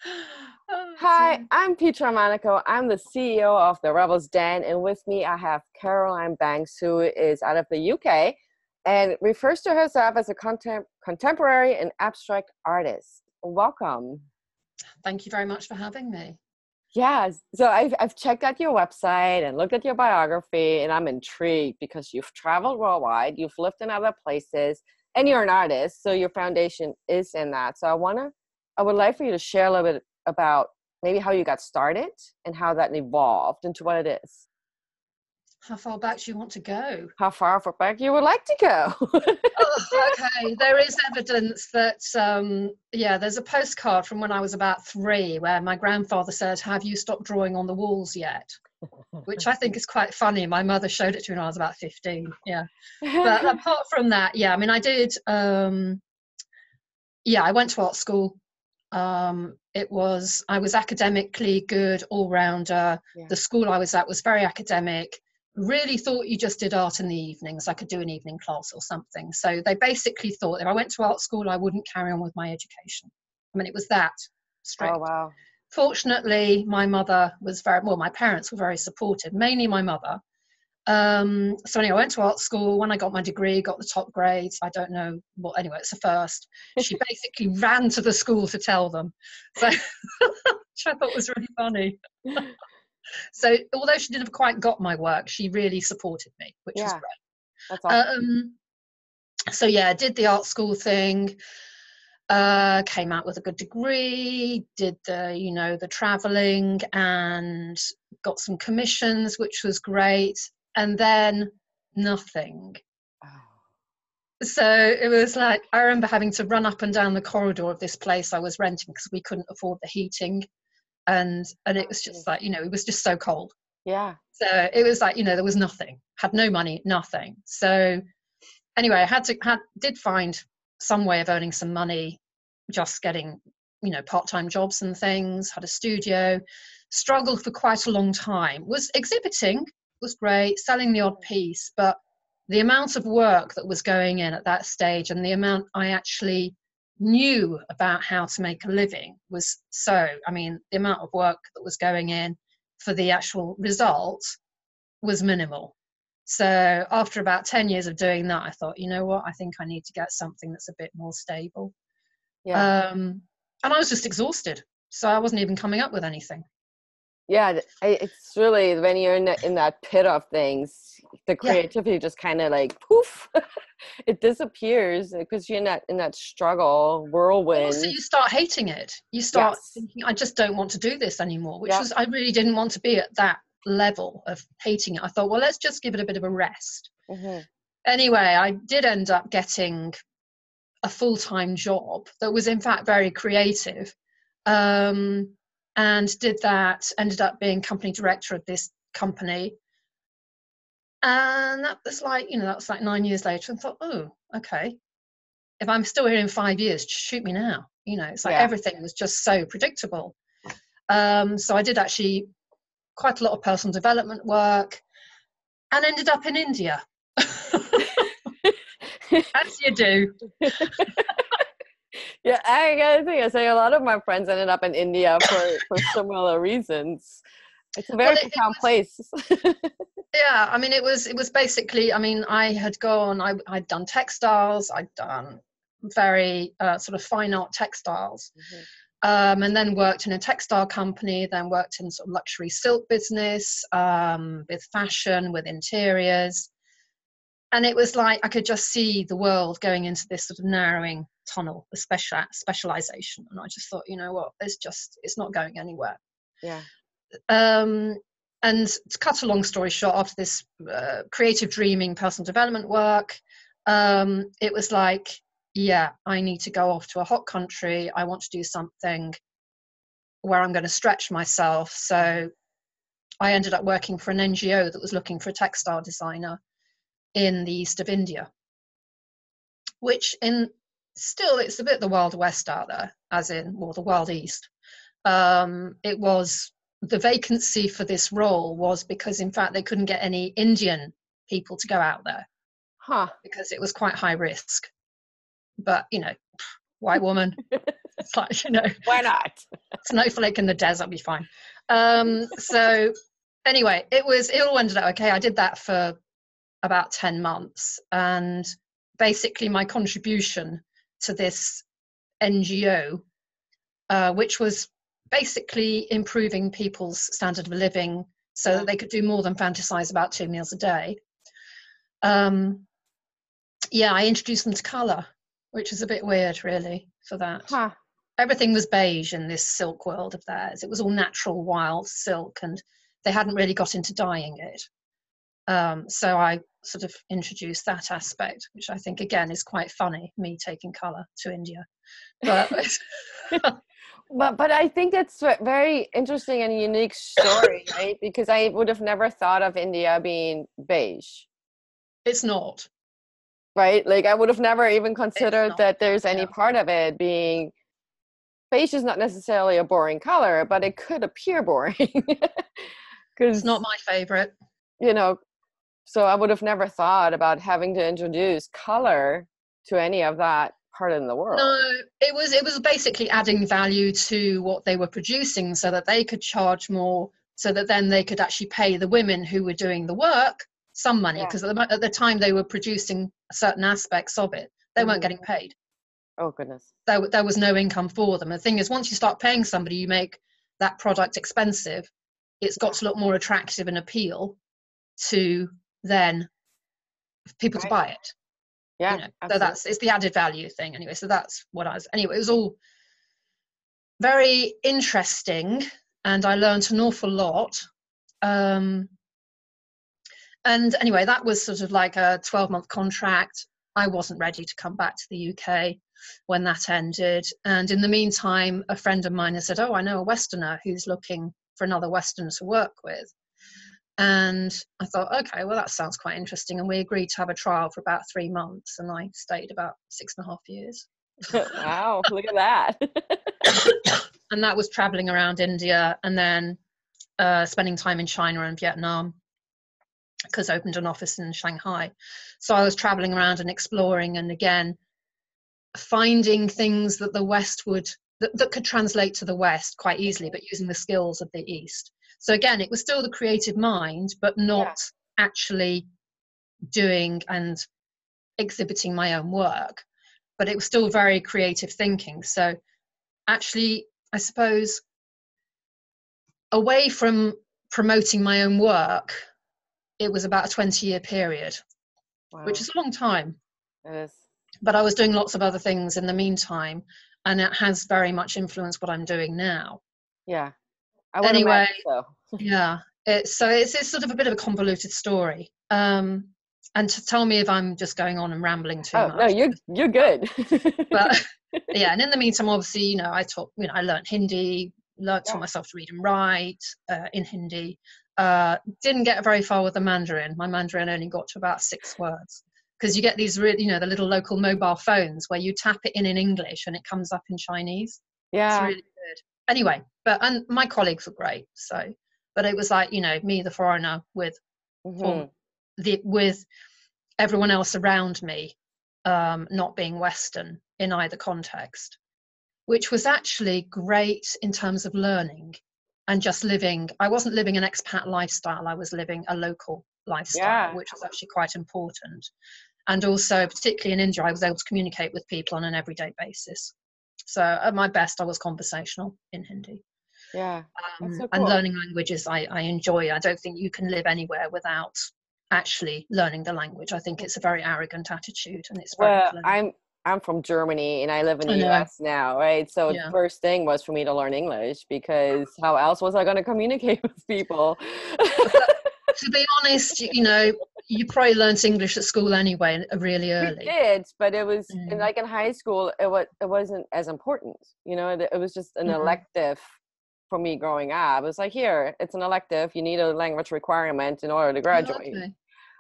Oh, Hi, dear. I'm Petra Monaco. I'm the CEO of the Rebels Den, and with me I have Caroline Banks, who is out of the UK and refers to herself as a contemporary and abstract artist. Welcome. Thank you very much for having me. Yeah, so I've checked out your website and looked at your biography, and I'm intrigued because you've traveled worldwide, you've lived in other places, and you're an artist, so your foundation is in that. So I would like for you to share a little bit about maybe how you got started and how that evolved into what it is. How far back do you want to go? How far back you would like to go. Oh, okay. There is evidence that, yeah, there's a postcard from when I was about 3 where my grandfather said, "Have you stopped drawing on the walls yet?" Which I think is quite funny. My mother showed it to me when I was about 15. Yeah. But apart from that, yeah, I mean, yeah, I went to art school. I was academically good all rounder. Yeah. The school I was at was very academic. Really thought you just did art in the evenings. I could do an evening class or something. So they basically thought if I went to art school, I wouldn't carry on with my education. I mean, it was that Oh, strict. wow. Fortunately, my mother was my parents were very supportive, mainly my mother. So anyway, I went to art school. When I got my degree, got the top grades. I don't know what, anyway, it's a first. She basically ran to the school to tell them. So, which I thought was really funny. So although she didn't have quite got my work, she really supported me, which was Yeah, great. that's awesome. So yeah, did the art school thing, came out with a good degree, did the traveling and got some commissions, which was great. And then nothing. Oh, So it was like, I remember having to run up and down the corridor of this place I was renting because we couldn't afford the heating. And it oh, was just geez. like, it was just so cold. Yeah. So it was like, there was nothing, had no money, nothing. So anyway, did find some way of earning some money, just getting, part-time jobs and things, had a studio, struggled for quite a long time, was exhibiting, was great, selling the odd piece, but the amount of work that was going in at that stage and the amount I actually knew about how to make a living was the amount of work that was going in for the actual result was minimal. So after about 10 years of doing that, I thought, you know what, I think I need to get something that's a bit more stable. Yeah. And I was just exhausted. So I wasn't even coming up with anything. Yeah, it's really when you're in that pit of things, the Yeah. creativity just kind of like poof, it disappears because you're not in that struggle Well, also whirlwind. you start hating it. You start Yes. thinking, I just don't want to do this anymore, which Yeah. was, I really didn't want to be at that level of hating it. I thought, well, let's just give it a bit of a rest. Hmm. Anyway, I did end up getting a full-time job that was in fact very creative, um, and did that, ended up being company director of this company, and that was like 9 years later, and thought, oh, okay, if I'm still here in 5 years, just shoot me now. It's like Yeah. everything was just so predictable. So I did actually quite a lot of personal development work and ended up in India. As you do. Yeah, I gotta think. I say a lot of my friends ended up in India for similar reasons. It's a Well, very it profound was, place. yeah, I mean, it was basically, I mean, I'd done textiles, I'd done very sort of fine art textiles, Mhm. and then worked in a textile company, then worked in sort of luxury silk business, with fashion, with interiors. And it was like I could just see the world going into this sort of narrowing tunnel, the specialization. And I just thought, you know what, it's not going anywhere. Yeah. Um, and to cut a long story short, after this creative dreaming, personal development work, it was like, yeah, I need to go off to a hot country. I want to do something where I'm going to stretch myself. So I ended up working for an NGO that was looking for a textile designer in the east of India, which it's a bit the Wild West out there, as in, well, the Wild East. It was the vacancy for this role was because, in fact, they couldn't get any Indian people to go out there Huh. because it was quite high risk. But white woman, it's like Why not? snowflake in the desert will be fine. So anyway, it all ended up okay. I did that for about 10 months, and basically my contribution to this NGO, which was basically improving people's standard of living so that they could do more than fantasize about 2 meals a day. I introduced them to color, which is a bit weird really for that. Huh. Everything was beige in this silk world of theirs. It was all natural wild silk, and they hadn't really got into dyeing it. So I sort of introduced that aspect, which I think again is quite funny, me taking color to India. But but I think it's a very interesting and unique story, right? Because I would have never thought of India being beige. It's not. Right? Like I would have never even considered that there's any part of it being beige. Is not necessarily a boring color, but it could appear boring. It's not my favorite. You know, so I would have never thought about having to introduce color to any of that part in the world. No, it was basically adding value to what they were producing so that they could charge more, so that then they could actually pay the women who were doing the work some money, because at the time they were producing certain aspects of it. They weren't getting paid. Oh, goodness. There was no income for them. The thing is, once you start paying somebody, you make that product expensive. It's got to look more attractive and appeal to then people to buy it. Yeah. You know, so it's the added value thing anyway. So that's what anyway, it was all very interesting, and I learned an awful lot. And anyway, that was sort of like a 12-month contract. I wasn't ready to come back to the UK when that ended. And in the meantime, a friend of mine has said, oh, I know a Westerner who's looking for another Westerner to work with. And I thought, okay, well, that sounds quite interesting. And we agreed to have a trial for about 3 months. And I stayed about 6.5 years. Wow, look at that. And that was traveling around India, and then spending time in China and Vietnam, because I opened an office in Shanghai. So I was traveling around and exploring, and again, finding things that the West that could translate to the West quite easily, but using the skills of the East. So again, it was still the creative mind, but not actually doing and exhibiting my own work, but it was still very creative thinking. So actually, I suppose, away from promoting my own work, it was about a 20-year period, which is a long time. It is. But I was doing lots of other things in the meantime, and it has very much influenced what I'm doing now. Yeah. Anyway, yeah. It's sort of a bit of a convoluted story. And to tell me if I'm just going on and rambling too much. No, you're good. But yeah, and in the meantime, obviously, you know, I learned Hindi, taught myself to read and write in Hindi. Didn't get very far with the Mandarin. My Mandarin only got to about 6 words, because you get these really, you know, the little local mobile phones where you tap it in English and it comes up in Chinese. Yeah. It's really good. Anyway, and my colleagues were great. So, but it was like, you know, me, the foreigner, with everyone else around me, not being Western in either context, which was actually great in terms of learning and just living. I wasn't living an expat lifestyle. I was living a local lifestyle, which was actually quite important. And also, particularly in India, I was able to communicate with people on an everyday basis. So at my best, I was conversational in Hindi. Yeah. So cool. And learning languages, I enjoy. I don't think you can live anywhere without actually learning the language. I think it's a very arrogant attitude, and it's very I'm from Germany and I live in the US now, right? So the first thing was for me to learn English, because how else was I going to communicate with people? To be honest, you know, you probably learned English at school anyway, really early. We did, but it was like in high school, it wasn't as important. You know, it was just an elective for me growing up. It was like, here, it's an elective. You need a language requirement in order to graduate. Okay.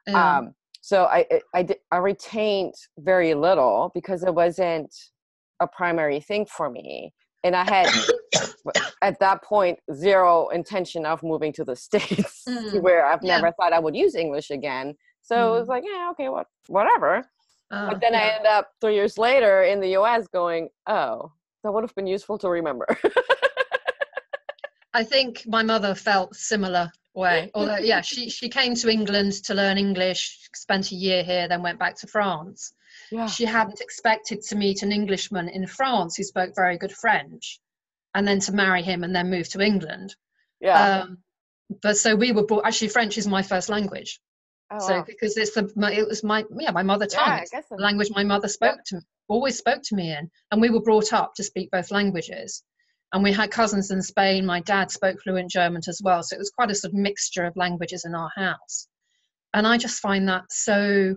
Yeah. So I retained very little because it wasn't a primary thing for me. And I had, at that point, zero intention of moving to the States, to where I've never thought I would use English again. So it was like, yeah, okay, whatever. But then I ended up 3 years later in the US going, oh, that would have been useful to remember. I think my mother felt similar way. Although, yeah, she came to England to learn English, spent a year here, then went back to France. Yeah. She hadn't expected to meet an Englishman in France who spoke very good French, and then to marry him and then move to England. Yeah. But so we were brought. Actually, French is my first language. Oh, So wow. because it was my mother tongue. Yeah, I It's guess so. the language my mother always spoke to me in, and we were brought up to speak both languages. And we had cousins in Spain. My dad spoke fluent German as well, so it was quite a sort of mixture of languages in our house. And I just find that so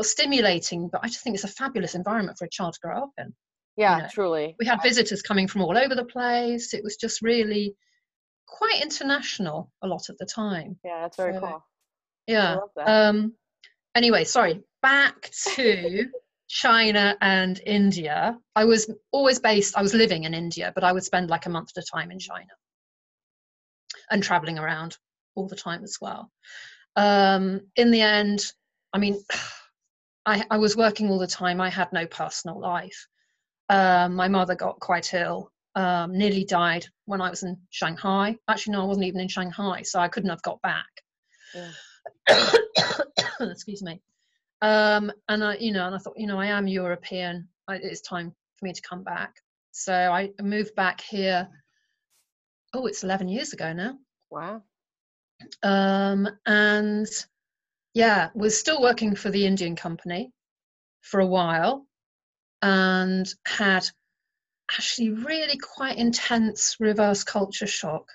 stimulating. But I just think it's a fabulous environment for a child to grow up in. Yeah, truly. We had visitors coming from all over the place. It was just really quite international a lot of the time. Yeah, that's very cool. Yeah. I love that. Anyway, sorry, back to China and India. I was living in India, but I would spend like a month at a time in China and traveling around all the time as well. In the end, I mean, I was working all the time. I had no personal life. My mother got quite ill, nearly died when I was in Shanghai. Actually, no, I wasn't even in Shanghai, so I couldn't have got back. Yeah. Excuse me. And I thought, I am European. It's time for me to come back. So I moved back here. Oh, it's 11 years ago now. Wow. And yeah, was still working for the Indian company for a while, and had actually really quite intense reverse culture shock,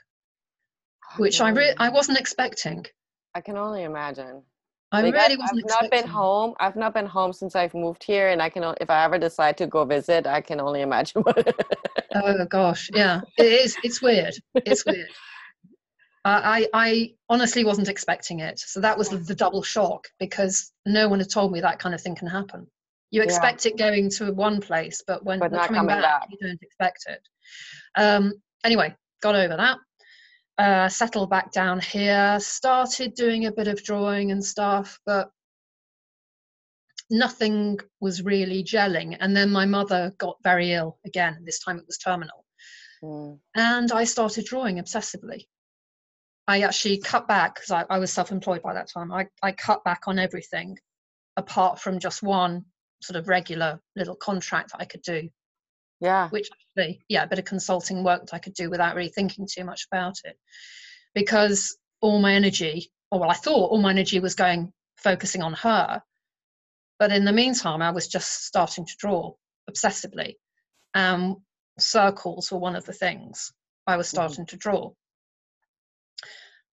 which I wasn't expecting. I can only imagine. I really wasn't expecting. I've not been home since I've moved here, and if I ever decide to go visit, I can only imagine. Oh gosh, yeah, it is. It's weird. It's weird. I honestly wasn't expecting it. So that was the double shock, because no one had told me that kind of thing can happen. You expect it going to one place, but when not coming back, you don't expect it. Anyway, got over that. Settled back down here, started doing a bit of drawing and stuff, but nothing was really gelling. And then my mother got very ill again. This time it was terminal. And I started drawing obsessively. I actually cut back, because I was self-employed by that time. I cut back on everything apart from just one sort of regular little contract that I could do. Yeah. Which actually, a bit of consulting work that I could do without really thinking too much about it. Because all my energy, I thought all my energy was focusing on her. But in the meantime, I was just starting to draw obsessively. Circles were one of the things I was starting to draw.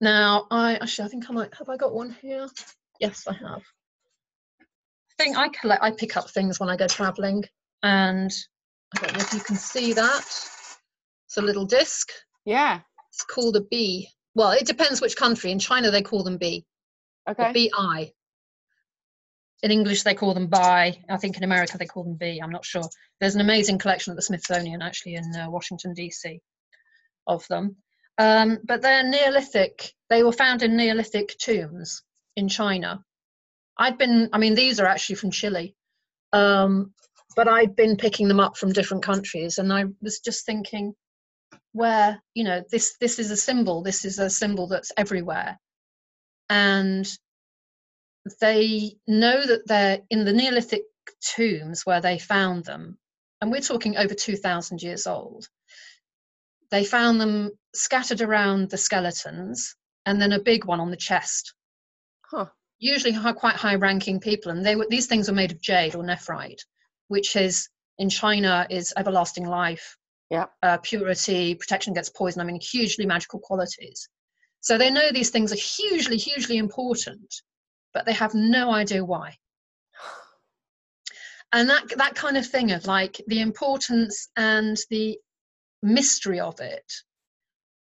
Now, I think I might have. I got one here? Yes, I have. I think I pick up things when I go traveling, and I don't know if you can see that. It's a little disc. Yeah. It's called a bee. Well, it depends which country. In China, they call them bee. Okay. B-I. In English, they call them bi. I think in America, they call them bee. I'm not sure. There's an amazing collection at the Smithsonian, actually, in Washington, D.C. of them. But they're Neolithic. They were found in Neolithic tombs in China. These are actually from Chile. But I'd been picking them up from different countries, and I was just thinking, where, this is a symbol. This is a symbol that's everywhere. And they know that they're in the Neolithic tombs where they found them. And we're talking over 2,000 years old. They found them scattered around the skeletons, and then a big one on the chest. Huh. Usually quite high-ranking people, and these things were made of jade or nephrite, which is in China is everlasting life, purity, protection against poison. Hugely magical qualities. So they know these things are hugely, hugely important, but they have no idea why. And that kind of thing of like the importance and the mystery of it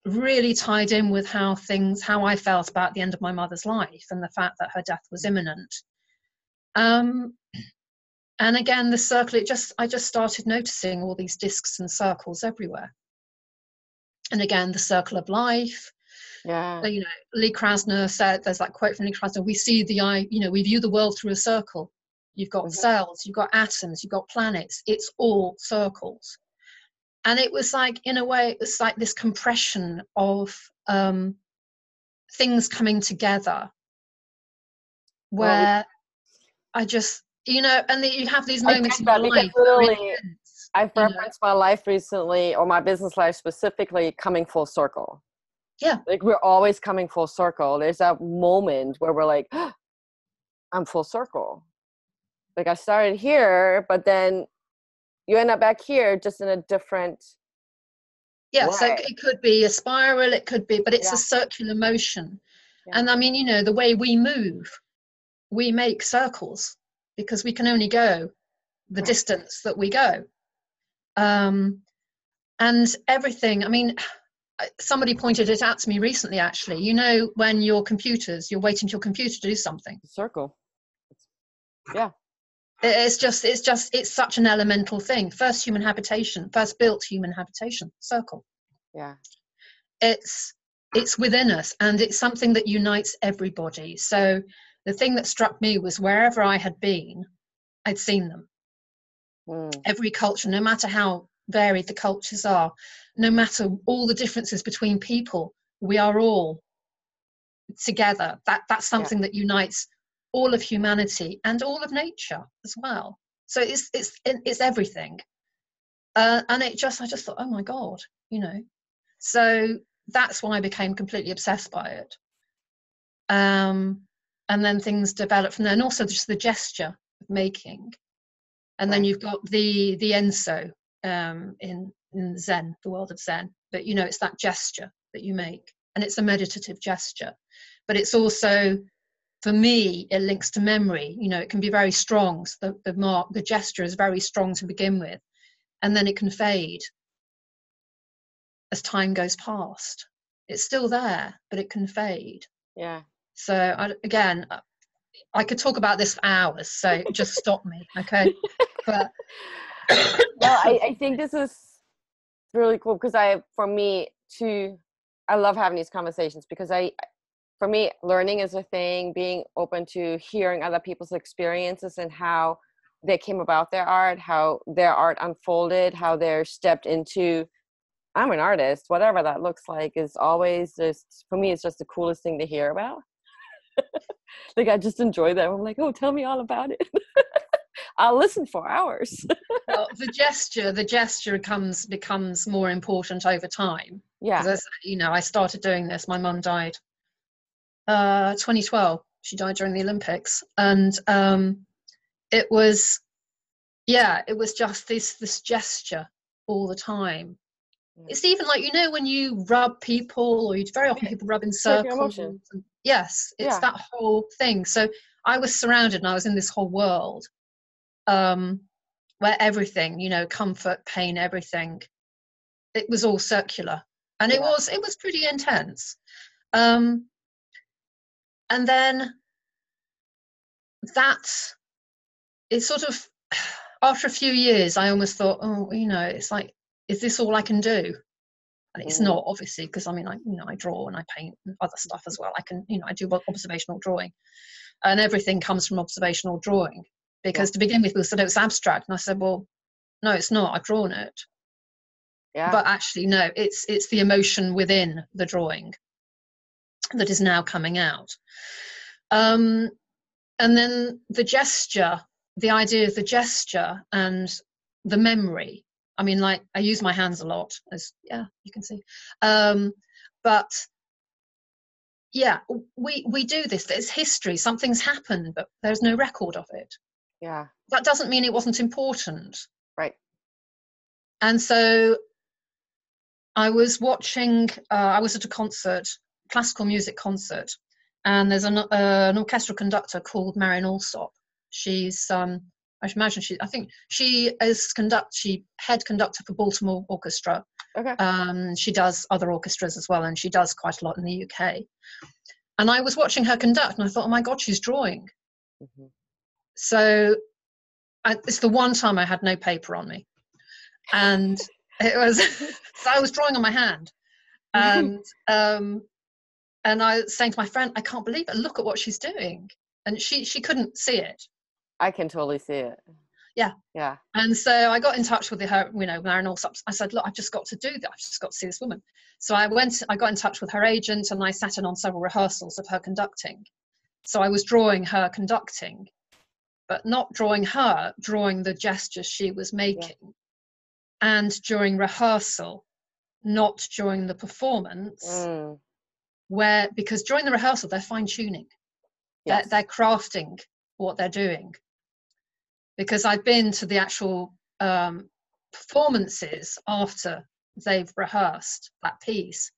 really tied in with how I felt about the end of my mother's life and the fact that her death was imminent. And again, the circle, I just started noticing all these discs and circles everywhere. And again, the circle of life. Yeah. Lee Krasner said, there's that quote from Lee Krasner, we see the eye, we view the world through a circle. You've got cells, you've got atoms, you've got planets. It's all circles. And it was like, in a way, it was like this compression of things coming together, where I just, you know, and you have these I moments get in your that because life that are literally intense, I've you know. referenced my life recently, or my business life specifically, coming full circle. Yeah. Like we're always coming full circle. There's that moment where we're like, oh, I'm full circle. Like I started here, but then you end up back here just in a different Yeah, so way. it could be a spiral, it could be, but it's Yeah. a circular motion. Yeah. And I mean, you know, the way we move, we make circles because we can only go the Right. distance that we go. And everything, I mean, somebody pointed it out to me recently, actually. You know, when you're waiting for your computer to do something. Circle. Yeah. It's such an elemental thing. First built human habitation, circle. Yeah. It's within us, and it's something that unites everybody. So the thing that struck me was wherever I had been, I'd seen them. Every culture, no matter how varied the cultures are, no matter all the differences between people, we are all together. That's something that unites all of humanity and all of nature as well. So it's everything. And I just thought, oh my God, you know. So that's why I became completely obsessed by it. And then things developed from there, and also just the gesture of making. And then you've got the Enso in Zen, the world of Zen. But you know, it's that gesture that you make, and it's a meditative gesture. But it's also, for me, it links to memory. You know, it can be very strong. So the gesture is very strong to begin with, and then it can fade as time goes past. It's still there, but it can fade. Yeah. So I could talk about this for hours, so just stop me, okay? But No, I think this is really cool because for me too, I love having these conversations because for me, learning is a thing, being open to hearing other people's experiences and how they came about their art, how their art unfolded, how they're stepped into, I'm an artist, whatever that looks like, is always just, for me, it's just the coolest thing to hear about. Like, I just enjoy that. I'm like, oh, tell me all about it. I'll listen for hours. well, the gesture becomes more important over time. Yeah. Because, you know, I started doing this. My mum died 2012. She died during the Olympics, and it was just this gesture all the time. It's even like, you know, when you rub people, or very often people rub in Circular circles. motion. Yes, it's that whole thing. So I was surrounded, and I was in this whole world where everything, you know, comfort, pain, everything, it was all circular, and it was pretty intense. And then that, it sort of, after a few years, I almost thought, oh, you know, it's like, is this all I can do? And it's not, obviously, because I mean, I draw and I paint and other stuff as well. I can, you know, I do observational drawing, and everything comes from observational drawing. Because to begin with, people said, oh, it's abstract, and I said, well, no, it's not. I've drawn it. Yeah. But actually, no, it's the emotion within the drawing that is now coming out. And then the gesture, the idea of the gesture and the memory. I mean, like, I use my hands a lot, as you can see. But yeah, we do this. There's history. Something's happened, but there's no record of it. Yeah. That doesn't mean it wasn't important. Right. And so I was watching, I was at a concert, classical music concert, and there's an orchestral conductor called Marion Alsop. She's, I should imagine I think she is head conductor for Baltimore Orchestra. Okay. She does other orchestras as well, and she does quite a lot in the UK. And I was watching her conduct, and I thought, oh my God, she's drawing. Mm-hmm. So it's the one time I had no paper on me. And it was, so I was drawing on my hand. And I was saying to my friend, I can't believe it. Look at what she's doing. And she couldn't see it. I can totally see it. Yeah. And so I got in touch with her, Maren Alsop. I said, look, I've just got to do that. I've just got to see this woman. So I got in touch with her agent, and I sat in on several rehearsals of her conducting. So I was drawing her conducting, but not drawing her, drawing the gestures she was making. Yeah. And during rehearsal, not during the performance, because during the rehearsal, they're fine-tuning. Yes. They're crafting what they're doing. Because I've been to the actual performances after they've rehearsed that piece,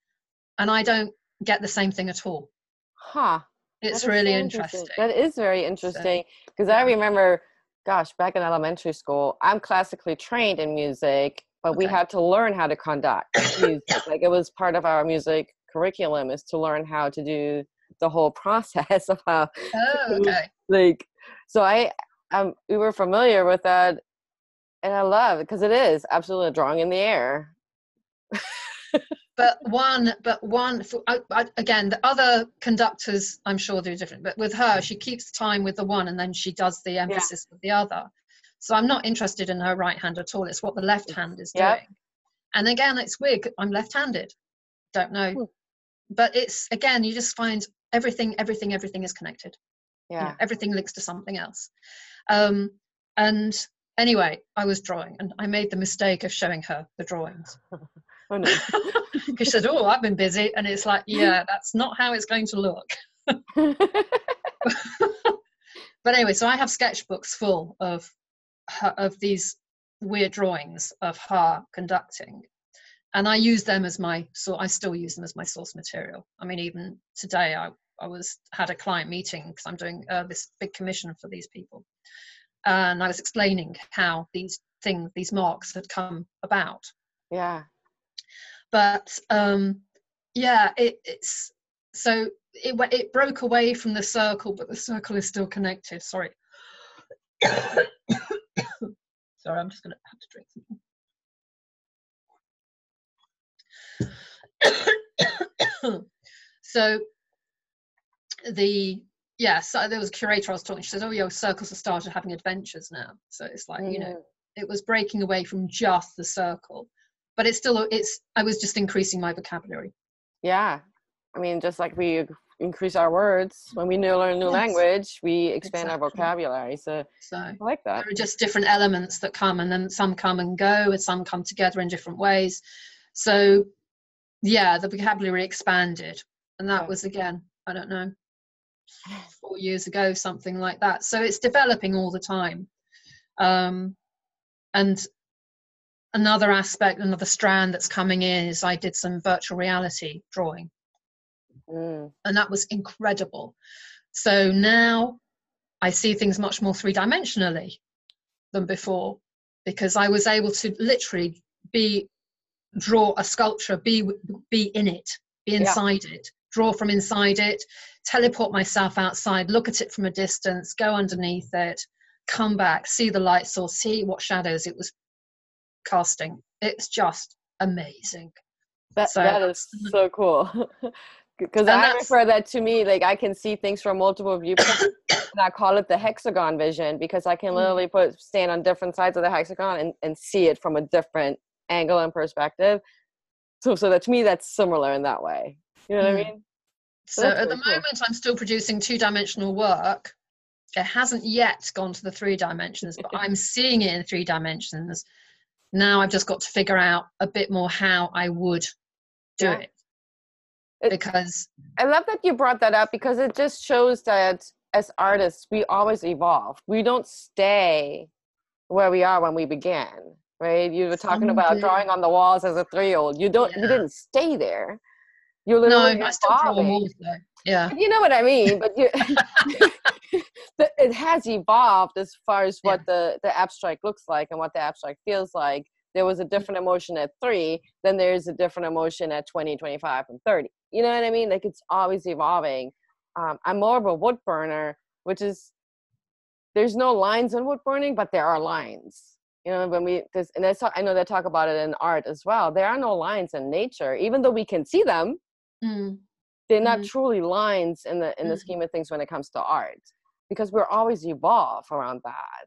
and I don't get the same thing at all. Huh. It's really interesting. That is very interesting, because I remember, gosh, back in elementary school, I'm classically trained in music, but we had to learn how to conduct music. Like, it was part of our music curriculum, is to learn how to do the whole process of how. So we were familiar with that, and I love it, because it is absolutely a drawing in the air. But again, the other conductors, I'm sure they're different, but with her, she keeps time with the one, and then she does the emphasis with the other. So I'm not interested in her right hand at all. It's what the left hand is doing. And again, it's weird. I'm left-handed. Don't know. But it's, again, you just find everything is connected. Yeah. Everything links to something else. And anyway, I was drawing, and I made the mistake of showing her the drawings. Oh no. Because she said, oh, I've been busy. And it's like, yeah, that's not how it's going to look. But anyway, so I have sketchbooks full of these weird drawings of her conducting. And I use them as I still use them as my source material. I mean, even today, I had a client meeting, because I'm doing this big commission for these people. And I was explaining how these marks had come about. Yeah. But it broke away from the circle, but the circle is still connected. Sorry. Sorry, I'm just going to have to drink something. So there was a curator I was talking. She said, "Oh, your circles have started having adventures now." So it's like, it was breaking away from just the circle, but I was just increasing my vocabulary. Yeah, I mean, just like we increase our words when we learn a new language, we expand our vocabulary. So I like that. There are just different elements that come, and then some come and go, and some come together in different ways. So the vocabulary expanded, and that was, again, I don't know, 4 years ago, something like that. So it's developing all the time. And another strand that's coming in is I did some virtual reality drawing. And that was incredible. So now I see things much more three-dimensionally than before, because I was able to literally draw a sculpture, be in it, be inside it, draw from inside it, teleport myself outside, look at it from a distance, go underneath it, come back, see the light source, see what shadows it was casting. It's just amazing. That is so cool. Because I refer that to me, like, I can see things from multiple viewpoints, and I call it the hexagon vision, because I can literally stand on different sides of the hexagon and see it from a different angle and perspective. So that, to me, that's similar in that way. You know what I mean? So at the moment, I'm still producing 2-dimensional work. It hasn't yet gone to the 3 dimensions, but I'm seeing it in 3 dimensions. Now I've just got to figure out a bit more how I would do it. Because I love that you brought that up, because it just shows that as artists, we always evolve. We don't stay where we are when we began, right? You were talking about drawing on the walls as a 3-year-old. You didn't stay there. You're literally I still draw more, though. Yeah. You know what I mean? But it has evolved as far as what the abstract looks like and what the abstract feels like. There was a different emotion at 3, then there's a different emotion at 20, 25, and 30. You know what I mean? Like, it's always evolving. I'm more of a wood burner, which is, there's no lines in wood burning, but there are lines. You know, I know they talk about it in art as well. There are no lines in nature, even though we can see them. They're not truly lines in the scheme of things when it comes to art, because we're always evolve around that.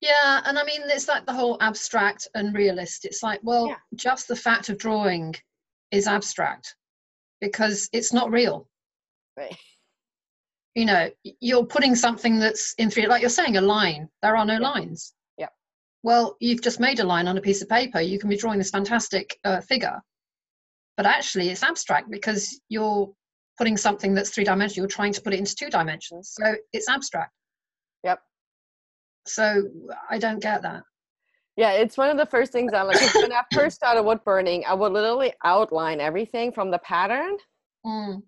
Yeah, and I mean, it's like the whole abstract and realist. It's like, Yeah. well, just the fact of drawing is abstract because it's not real. Right. You know, you're putting something that's in three, like you're saying, a line. There are no Yeah. lines. Yeah. Well, you've just made a line on a piece of paper. You can be drawing this fantastic figure, but actually it's abstract because you're putting something that's three-dimensional. You're trying to put it into two dimensions. So it's abstract. Yep. So I don't get that. Yeah, it's one of the first things I'm like, 'cause when I first started wood burning, I would literally outline everything from the pattern. Mm.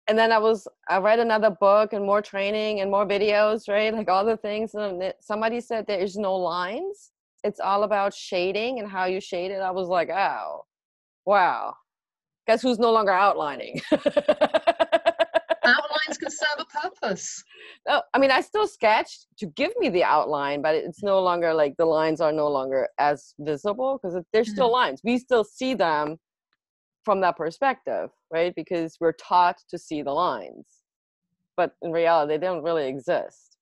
And then I read another book and more training and more videos, right? Like all the things. And somebody said there is no lines. It's all about shading and how you shade it. I was like, oh, wow. Guess who's no longer outlining? Outlines can serve a purpose. No, I mean, I still sketched to give me the outline, but it's no longer like the lines are no longer as visible because there's still lines. We still see them from that perspective, right? Because we're taught to see the lines, but in reality, they don't really exist.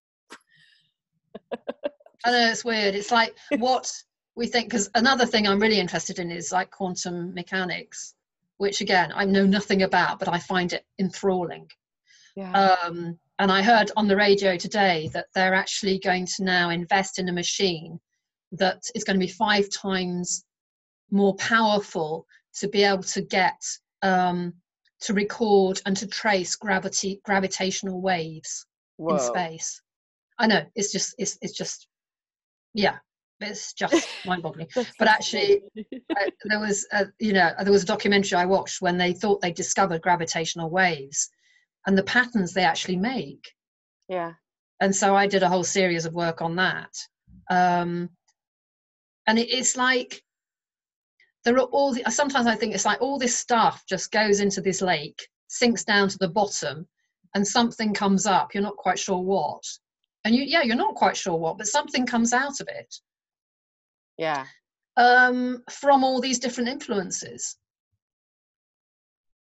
I know, it's weird. It's like what we think, because another thing I'm really interested in is like quantum mechanics, which again, I know nothing about, but I find it enthralling. Yeah. And I heard on the radio today that they're actually going to now invest in a machine that is going to be 5 times more powerful to be able to get to record and to trace gravitational waves in Whoa. space. I know, it's just yeah, it's just mind-boggling. But actually there was a documentary I watched when they thought they discovered gravitational waves and the patterns they actually make. Yeah. And so I did a whole series of work on that. And it's like there are sometimes I think it's like all this stuff just goes into this lake, sinks down to the bottom, and something comes up. You're not quite sure what. And you're not quite sure what, but something comes out of it. Yeah. From all these different influences.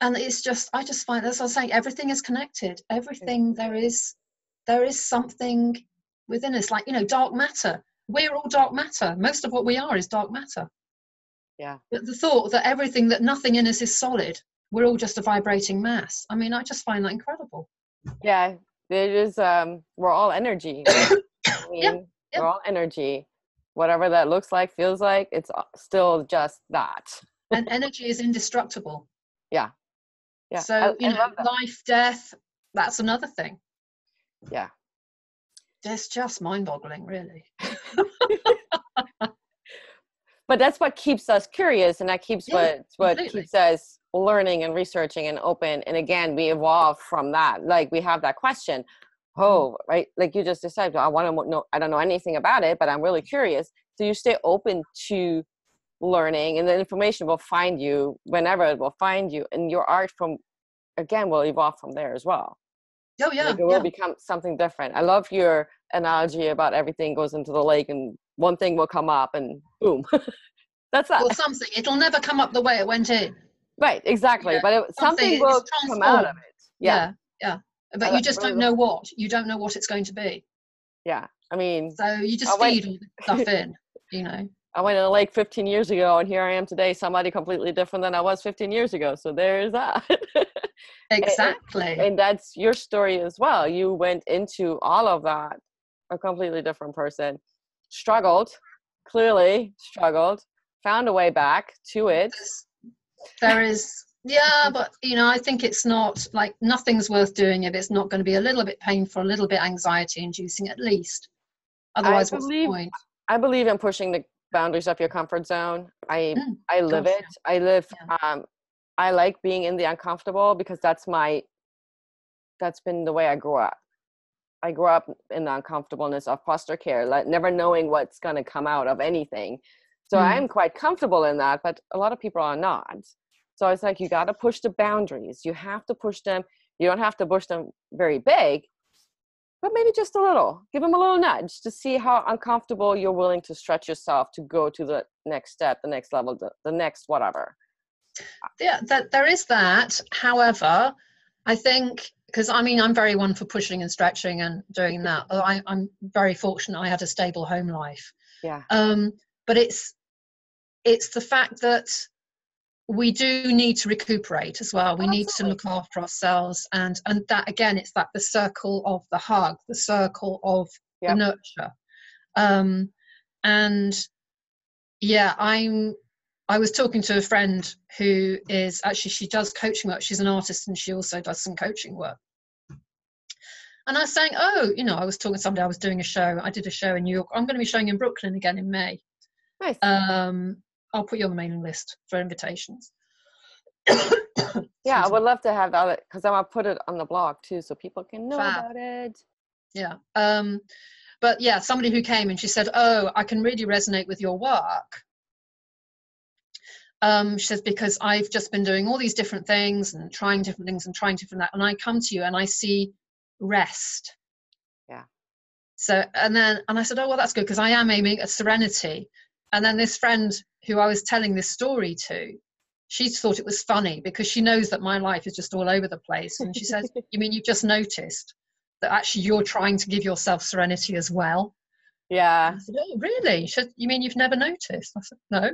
And it's just, I just find, as I was saying, everything is connected. Everything, there is something within us, like, dark matter. We're all dark matter. Most of what we are is dark matter. Yeah. But the thought that nothing in us is solid, we're all just a vibrating mass. I mean, I just find that incredible. Yeah. It is, we're all energy. Right? I mean, Yeah. we're all energy. Whatever that looks like, feels like, it's still just that. And energy is indestructible. Yeah. Yeah. So, I love that. life, death, that's another thing. Yeah. It's just mind-boggling, really. But that's what keeps us curious, and that keeps what completely. keeps us learning and researching and open. And again, we evolve from that. Like we have that question, right? Like you just decided, I want to know, I don't know anything about it, but I'm really curious. So you stay open to learning, and the information will find you whenever it will find you. And your art will evolve from there as well. Oh yeah. Like it will become something different. I love your analogy about everything goes into the lake and one thing will come up and boom. That's that. Or something. It'll never come up the way it went in. Right, exactly. Yeah. But something will come out of it. Yeah. But you just don't know what. You don't know what it's going to be. Yeah. I mean. So you just feed all the stuff in, I went in a lake 15 years ago, and here I am today, somebody completely different than I was 15 years ago. So there's that. Exactly. And that's your story as well. You went into all of that a completely different person. Clearly struggled, found a way back to it. There is, but I think it's not like nothing's worth doing if it's not going to be a little bit painful, a little bit anxiety inducing at least. Otherwise, what's the point? I believe in pushing the boundaries of your comfort zone. I live it. Yeah. I like being in the uncomfortable because that's been the way I grew up. I grew up in the uncomfortableness of foster care, like never knowing what's going to come out of anything. So I'm quite comfortable in that, but a lot of people are not. So it's like, you got to push the boundaries. You have to push them. You don't have to push them very big, but maybe just a little. Give them a little nudge to see how uncomfortable you're willing to stretch yourself to go to the next step, the next level, the next whatever. Yeah, there is that. However, I think, because I mean, I'm very one for pushing and stretching and doing that. I'm very fortunate. I had a stable home life. Yeah. But it's the fact that we do need to recuperate as well. We need to Absolutely. look after ourselves, and that again, it's that the circle of the hug, the circle of the Yep. nurture. And yeah, I was talking to a friend who is actually, she does coaching work. She's an artist and she also does some coaching work. And I was saying, oh, you know, I was talking to somebody, I was doing a show. I did a show in New York. I'm going to be showing in Brooklyn again in May. Nice. I'll put you on the mailing list for invitations. Yeah, I would love to have that because I'm gonna put it on the blog too, so people can know Fab. about it. Yeah. But yeah, somebody who came and she said, oh, I can really resonate with your work. She says, because I've just been doing all these different things and trying different things and trying different that, and I come to you and I see rest. Yeah. So, and I said, oh, well, that's good, because I am aiming at serenity. And then this friend who I was telling this story to, she thought it was funny because she knows that my life is just all over the place. And she says, you mean you've just noticed that actually you're trying to give yourself serenity as well? Yeah. I said, oh, really? She said, you mean you've never noticed? I said, no.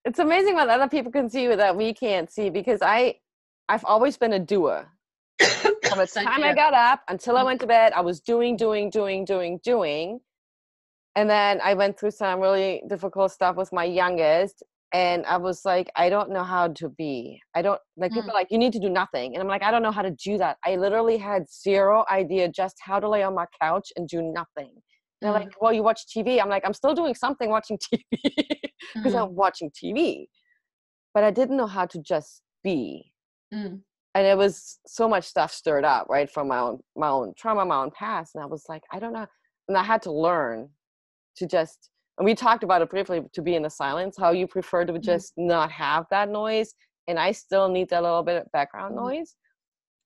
It's amazing what other people can see that we can't see, because I've always been a doer. From the time I got up until I went to bed, I was doing. And then I went through some really difficult stuff with my youngest. And I was like, I don't know how to be. I don't, like, people are like, you need to do nothing. And I'm like, I don't know how to do that. I literally had zero idea just how to lay on my couch and do nothing. And they're like, well, you watch TV. I'm like, I'm still doing something watching TV because I'm watching TV. But I didn't know how to just be. And it was so much stuff stirred up, right, from my own trauma, my own past. And I was like, I don't know. And I had to learn to just, and we talked about it briefly, to be in the silence, how you prefer to just not have that noise. And I still need that little bit of background noise.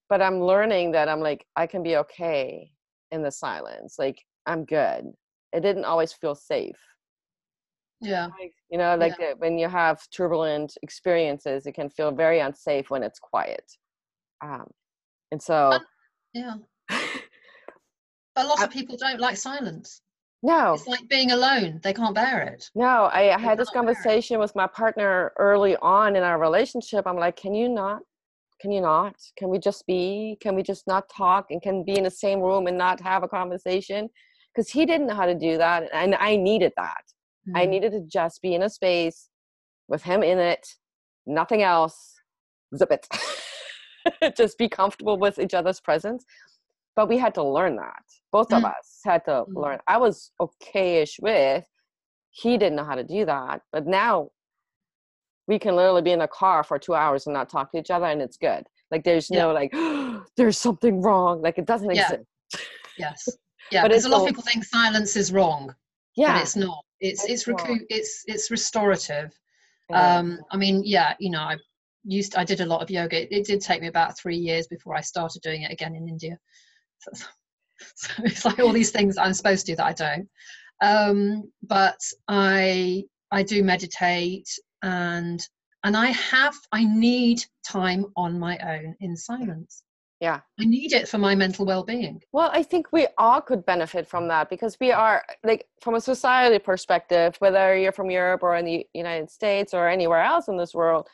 But I'm learning that I'm like, I can be okay in the silence. Like, I'm good. It didn't always feel safe. Yeah. You know, like when you have turbulent experiences, it can feel very unsafe when it's quiet. And so. Yeah. A lot of people don't like silence. No. It's like being alone. They can't bear it. No, I had this conversation with my partner early on in our relationship. I'm like, can you not? Can we just be? Can we just not talk and can be in the same room and not have a conversation? Because he didn't know how to do that. And I needed that. I needed to just be in a space with him in it, nothing else, zip it. Just be comfortable with each other's presence. But we had to learn that. Both of us had to learn. I was okay-ish with, he didn't know how to do that. But now we can literally be in a car for 2 hours and not talk to each other, and it's good. Like, there's no like, there's something wrong. Like, it doesn't exist. Yes. Yeah, but because a lot of people think silence is wrong. Yeah. But it's not. It's restorative. Yeah. I mean, you know, I did a lot of yoga. It did take me about 3 years before I started doing it again in India. So it's like all these things I'm supposed to do that I don't. But I do meditate, and I need time on my own in silence. Yeah. I need it for my mental well-being. Well, I think we all could benefit from that, because we are, like, from a society perspective, whether you're from Europe or in the United States or anywhere else in this world,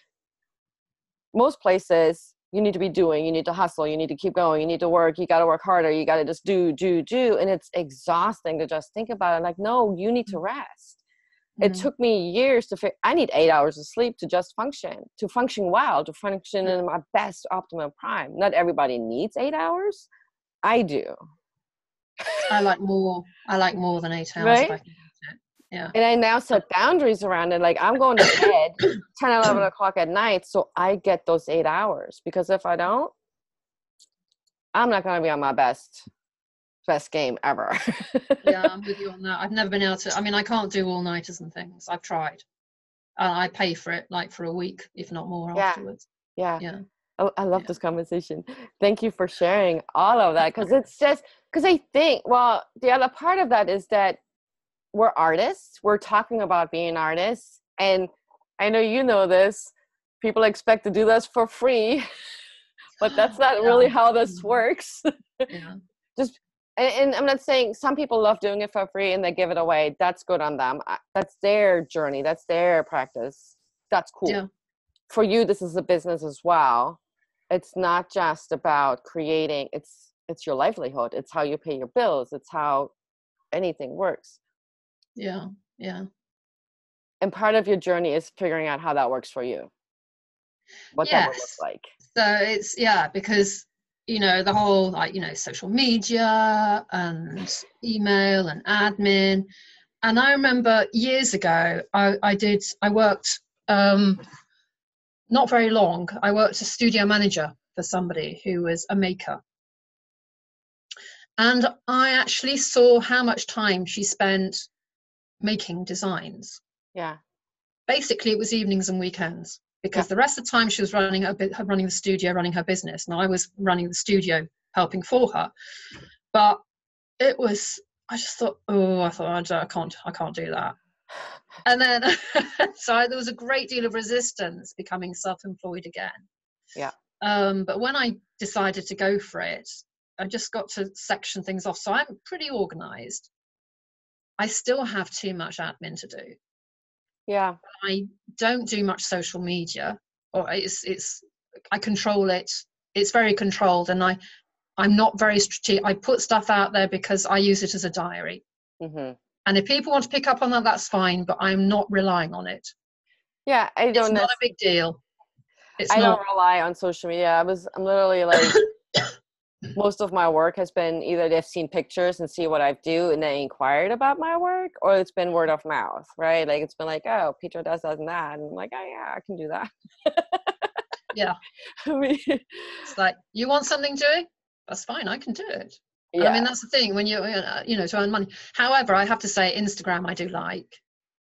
most places you need to be doing, you need to hustle, you need to keep going, you need to work, you got to work harder, you got to just do. And it's exhausting to just think about it. Like, no, you need to rest. It took me years to I need 8 hours of sleep to just function well, to function in my best optimum prime. Not everybody needs 8 hours. I do. I like more than 8 hours. Right? If I can get it. Yeah. And I now set boundaries around it. Like, I'm going to bed 10, 11 o'clock at night, so I get those 8 hours. Because if I don't, I'm not going to be on my best game ever. Yeah, I'm with you on that. I've never been able to. I mean, I can't do all-nighters and things. I've tried. I pay for it, like, for a week, if not more, afterwards. Yeah. Oh, I love this conversation. Thank you for sharing all of that, because it's just, because I think, well, the other part of that is that we're artists. We're talking about being artists. And I know you know this. People expect to do this for free. But that's not Yeah. really how this works. Yeah. Just, and I'm not saying some people love doing it for free and they give it away. That's good on them. That's their journey. That's their practice. That's cool. Yeah. For you, this is a business as well. It's not just about creating, it's your livelihood. It's how you pay your bills. It's how anything works. Yeah. Yeah. And part of your journey is figuring out how that works for you. What that would look Yes. like. So it's, yeah, because, you know, the whole, like, you know, social media and email and admin. And I remember years ago, I worked, not very long. I worked as studio manager for somebody who was a maker. And I actually saw how much time she spent making designs. Yeah. Basically, it was evenings and weekends, because Yeah. the rest of the time she was running the studio, running her business, and I was running the studio, helping for her. But it was, I just thought, I can't do that. And then, so there was a great deal of resistance becoming self-employed again. Yeah. But when I decided to go for it, I just got to section things off. So I'm pretty organized. I still have too much admin to do. Yeah. I don't do much social media, or I control it. It's very controlled, and I'm not very strategic. I put stuff out there because I use it as a diary. Mm-hmm. And if people want to pick up on that, that's fine, but I'm not relying on it. Yeah. It's not a big deal. I don't rely on social media. I'm literally like, most of my work has been either they've seen pictures and see what I do and they inquired about my work, or it's been word of mouth, right? Like it's been like, oh, Petra does that and that. And I'm like, oh yeah, I can do that. Yeah. I mean, It's like, you want something doing? That's fine, I can do it. yeah. I mean, that's the thing when you know, to earn money. However, I have to say Instagram I do like,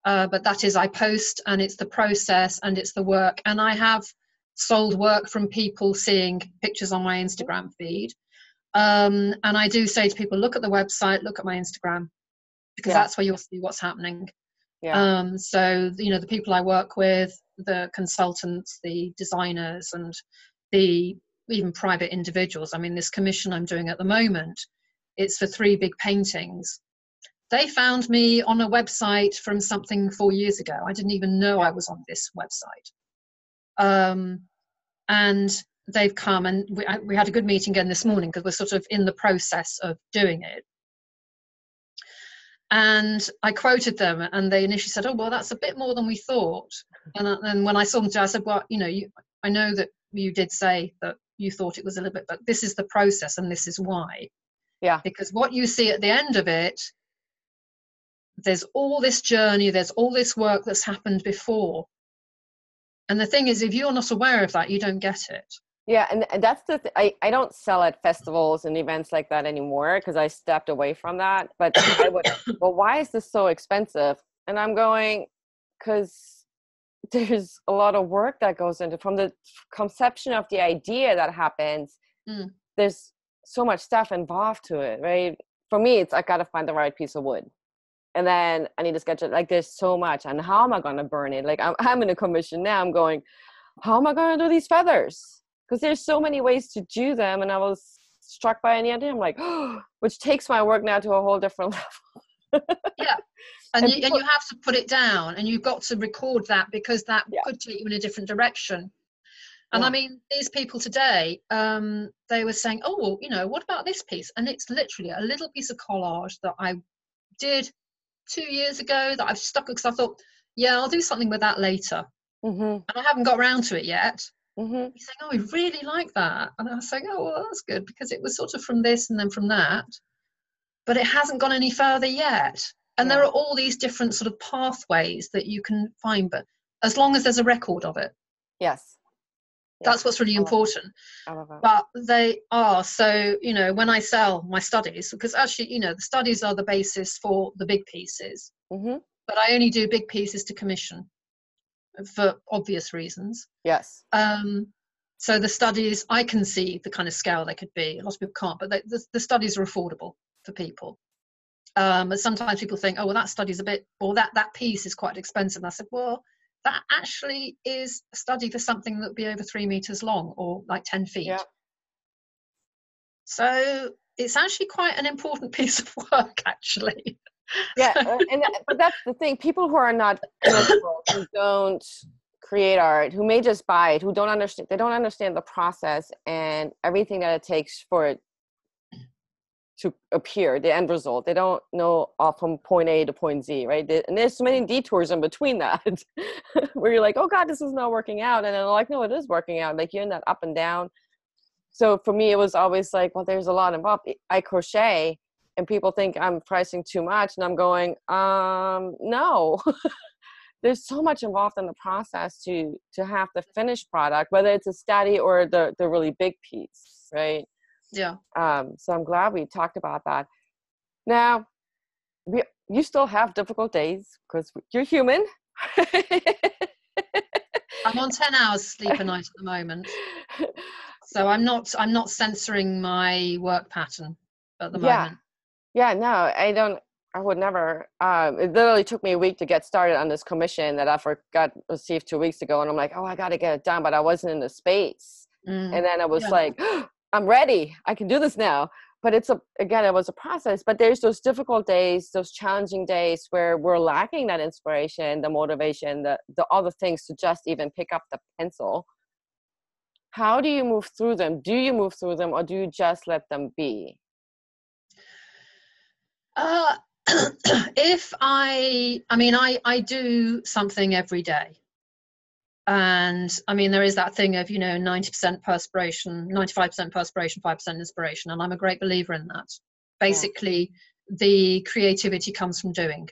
but that is, I post and it's the process and it's the work. And I have sold work from people seeing pictures on my Instagram feed. And I do say to people, look at the website, look at my Instagram, because that's where you'll see what's happening. Yeah. So, you know, the people I work with, the consultants, the designers, and the even private individuals. I mean, this commission I'm doing at the moment, it's for 3 big paintings. They found me on a website from something 4 years ago. I didn't even know I was on this website. And they've come, and we had a good meeting again this morning because we're sort of in the process of doing it. And I quoted them, and they initially said, oh, well, that's a bit more than we thought. And when I saw them, I said, well, you know, I know that you did say that you thought it was a little bit, but this is the process and this is why. Yeah. Because what you see at the end of it, there's all this journey, there's all this work that's happened before. And the thing is, if you're not aware of that, you don't get it. Yeah, and that's the I don't sell at festivals and events like that anymore because I stepped away from that. But I would, well, why is this so expensive? And I'm going, because there's a lot of work that goes into, from the conception of the idea that happens. There's so much stuff involved to it, right? For me, it's I got to find the right piece of wood. And then I need to sketch it. Like there's so much. And how am I going to burn it? Like I'm in a commission now. I'm going, how am I going to do these feathers? Because there's so many ways to do them. And I was struck by an idea. I'm like, oh, which takes my work now to a whole different level. Yeah. And you have to put it down, and you've got to record that, because that could take you in a different direction. And I mean, these people today, they were saying, oh, well, you know, what about this piece? And it's literally a little piece of collage that I did 2 years ago that I've stuck, because I thought, yeah, I'll do something with that later. And I haven't got around to it yet. He's saying, oh, I really like that. And I was saying, oh, well, that's good, because it was sort of from this and then from that. But it hasn't gone any further yet. And there are all these different sort of pathways that you can find, but as long as there's a record of it. Yes. That's what's really important. I love that. But they are, so, you know, when I sell my studies, because actually, you know, the studies are the basis for the big pieces. But I only do big pieces to commission for obvious reasons. Yes. So the studies, I can see the kind of scale they could be. A lot of people can't, but the studies are affordable for people. But sometimes people think, oh, well, that study's a bit, or that piece is quite expensive. And I said, well, that actually is a study for something that would be over 3 meters long, or like 10 feet. Yeah. So it's actually quite an important piece of work, actually. Yeah, but that's the thing. People who are not commercial, who don't create art, who may just buy it, who don't understand, they don't understand the process and everything that it takes for it to appear, the end result. They don't know from point A to point Z, right? And there's so many detours in between that where you're like, oh God, this is not working out. And then like, no, it is working out. Like you're in that up and down. So for me, it was always like, well, there's a lot involved. I crochet and people think I'm pricing too much. And I'm going, no. There's so much involved in the process to have the finished product, whether it's a study or the really big piece, right? Yeah. So I'm glad we talked about that. Now, you still have difficult days because you're human. I'm on 10 hours sleep a night at the moment. So I'm not censoring my work pattern at the moment. Yeah, no, I would never. It literally took me a week to get started on this commission that I received 2 weeks ago. And I'm like, oh, I got to get it done. But I wasn't in the space. And then I was like, oh, I'm ready. I can do this now. But it was a process. But there's those difficult days, those challenging days where we're lacking that inspiration, the motivation, the all the things to just even pick up the pencil. How do you move through them? Do you move through them or do you just let them be? If I do something every day. And I mean, there is that thing of, 90% perspiration, 95% perspiration, 5% inspiration. And I'm a great believer in that. Basically, the creativity comes from doing.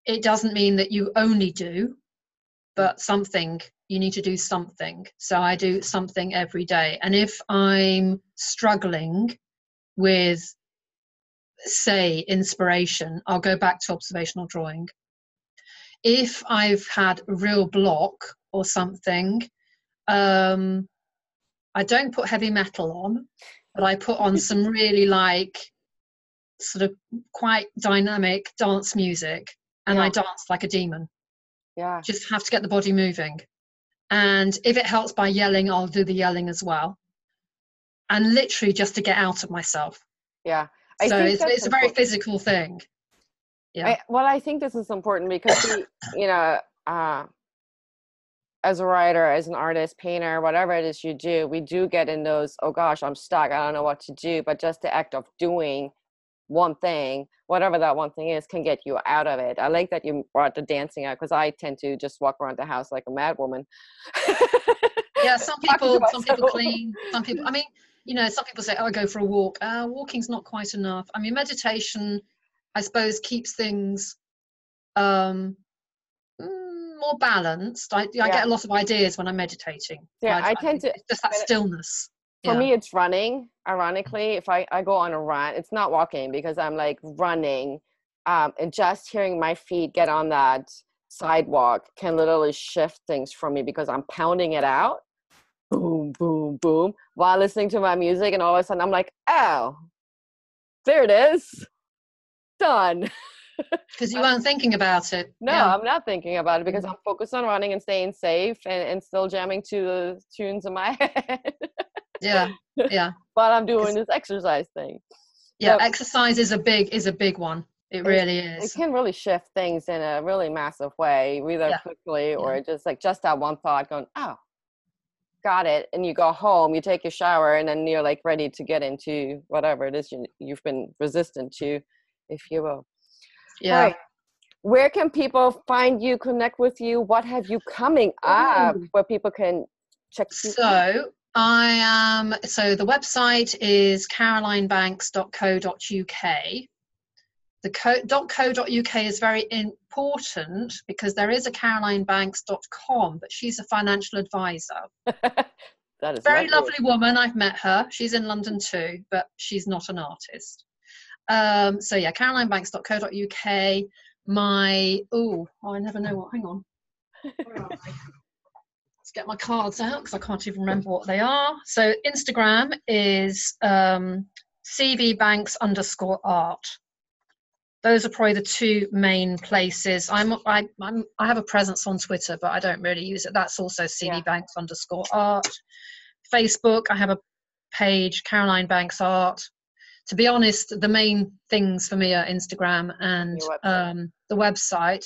It doesn't mean that you only do, but you need to do something. So I do something every day. And if I'm struggling with, say, inspiration, I'll go back to observational drawing. If I've had a real block or something, I don't put heavy metal on, but I put on some really sort of quite dynamic dance music, and I dance like a demon. Yeah. Just have to get the body moving. And if it helps by yelling, I'll do the yelling as well. And literally just to get out of myself. Yeah. So it's a very physical thing. Yeah. I think this is important because as a writer, as an artist, painter, whatever it is you do, we do get in those, oh gosh, I'm stuck, I don't know what to do. But just the act of doing one thing, whatever that one thing is, can get you out of it. I like that you brought the dancing out because I tend to just walk around the house like a mad woman. Yeah, some people clean, some people, some people say, oh, I go for a walk. Walking's not quite enough. I mean, meditation, I suppose, keeps things more balanced. I get a lot of ideas when I'm meditating. Yeah, I tend to. It's just that stillness. For me, it's running. Ironically, if I go on a run, it's not walking because I'm like running, and just hearing my feet get on that sidewalk can literally shift things for me because I'm pounding it out. Boom, boom, boom, while listening to my music, and all of a sudden I'm like, oh, there it is, done. Because you weren't thinking about it. No, I'm not thinking about it because I'm focused on running and staying safe and still jamming to the tunes in my head. Yeah. While I'm doing this exercise thing. Yeah, so, exercise is a big one. It really is. It can really shift things in a really massive way, either quickly or just that one thought going, oh, got it. And you go home, you take your shower, and then you're like ready to get into whatever it is you've been resistant to, if you will. Yeah. All right. Where can people find you, connect with you? What have you coming up where people can check you out? So the website is carolinebanks.co.uk. The .co.uk is very important because there is a carolinebanks.com, but she's a financial advisor. That is very lovely woman. I've met her. She's in London too, but she's not an artist. carolinebanks.co.uk. I never know what. Hang on. Where are they? Let's get my cards out because I can't even remember what they are. So Instagram is cvbanks_art. Those are probably the two main places. I have a presence on Twitter, but I don't really use it. That's also cvbanks_art. Facebook, I have a page, Caroline Banks Art. To be honest, the main things for me are Instagram and the website.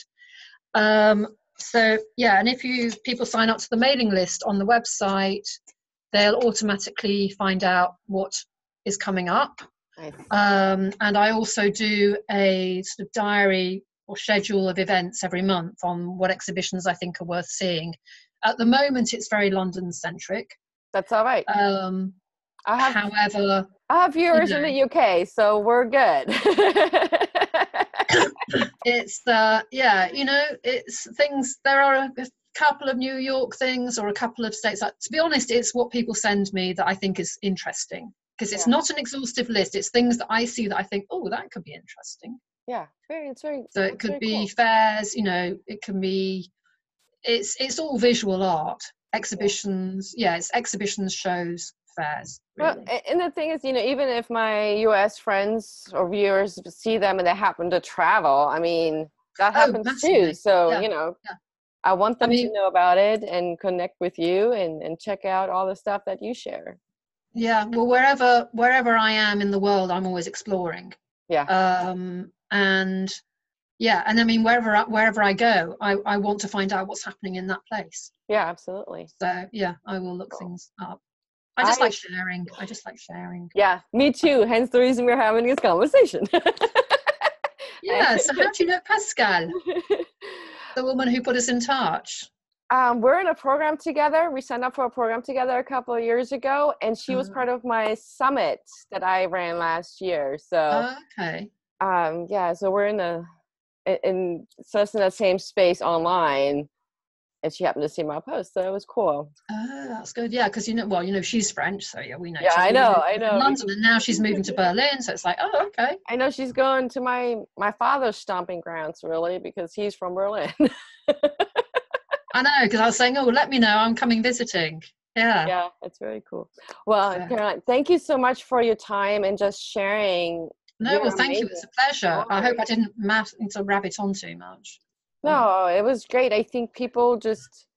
So yeah, and if people sign up to the mailing list on the website, they'll automatically find out what is coming up. Nice. And I also do a sort of diary or schedule of events every month on what exhibitions I think are worth seeing. At the moment, it's very London centric. That's all right. However, I have viewers in the UK, so we're good. It's it's things. There are a couple of New York things or a couple of states. To be honest, it's what people send me that I think is interesting, because it's not an exhaustive list. It's things that I see that I think, oh, that could be interesting. Yeah, it's very. So it could be cool. fairs. It can be. It's all visual art exhibitions. Yeah, it's exhibitions, shows, fairs. Really. Well, and the thing is, even if my US friends or viewers see them and they happen to travel, I mean, that happens too. So, I want them to know about it and connect with you and check out all the stuff that you share. Yeah, well, wherever I am in the world, I'm always exploring. Yeah. And I mean, wherever I go, I want to find out what's happening in that place. Yeah, absolutely. So yeah, I will look things up. I just like sharing. Yeah, me too. Hence the reason we're having this conversation. Yeah. So how do you know Pascal, the woman who put us in touch? We're in a program together. We signed up for a program together a couple of years ago, and she was part of my summit that I ran last year. So okay. So we're in it's in that same space online. And she happened to see my post, so it was cool. Oh, that's good. Yeah, because she's French, so yeah, we know. Yeah, I know. In London, and now she's moving to Berlin, so it's like, oh, okay. I know she's going to my father's stomping grounds, really, because he's from Berlin. I know, because I was saying, oh, let me know, I'm coming visiting. Yeah. Yeah, it's very cool. Well, Caroline, thank you so much for your time and just sharing. No, well, thank you. It's a pleasure. I hope I didn't rabbit on too much. No, it was great. I think people just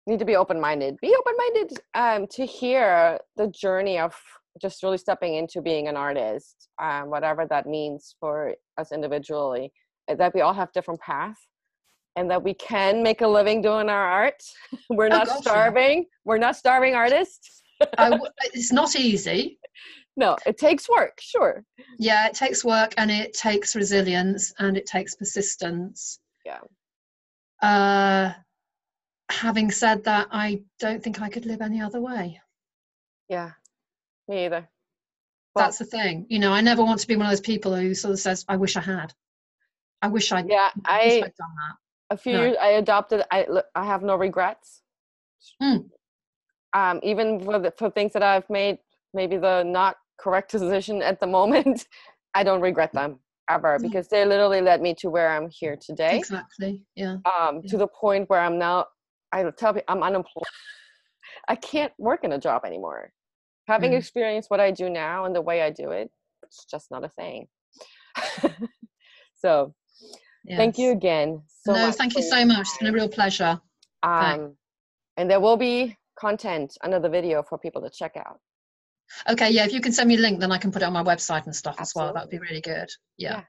need to be open-minded. Be open-minded to hear the journey of just really stepping into being an artist, whatever that means for us individually, that we all have different paths and that we can make a living doing our art. We're not starving. We're not starving artists. It's not easy. No, it takes work, sure. Yeah, it takes work, and it takes resilience, and it takes persistence. Yeah. Having said that, I don't think I could live any other way. Yeah, me either. Well, that's the thing. I never want to be one of those people who sort of says, I wish I had. I wish I'd done that. A few years, I adopted, I have no regrets. Even for things that I've made, maybe the not correct decision at the moment, I don't regret them ever, because they literally led me to where I'm here today. Exactly. Yeah. To the point where I'm now, I tell people I'm unemployed. I can't work in a job anymore. Having experienced what I do now and the way I do it, it's just not a thing. So thank you again so much. Thank you so much. It's been a real pleasure. And there will be content under the video for people to check out. Okay, yeah, if you can send me a link, then I can put it on my website and stuff as well. That would be really good. Yeah.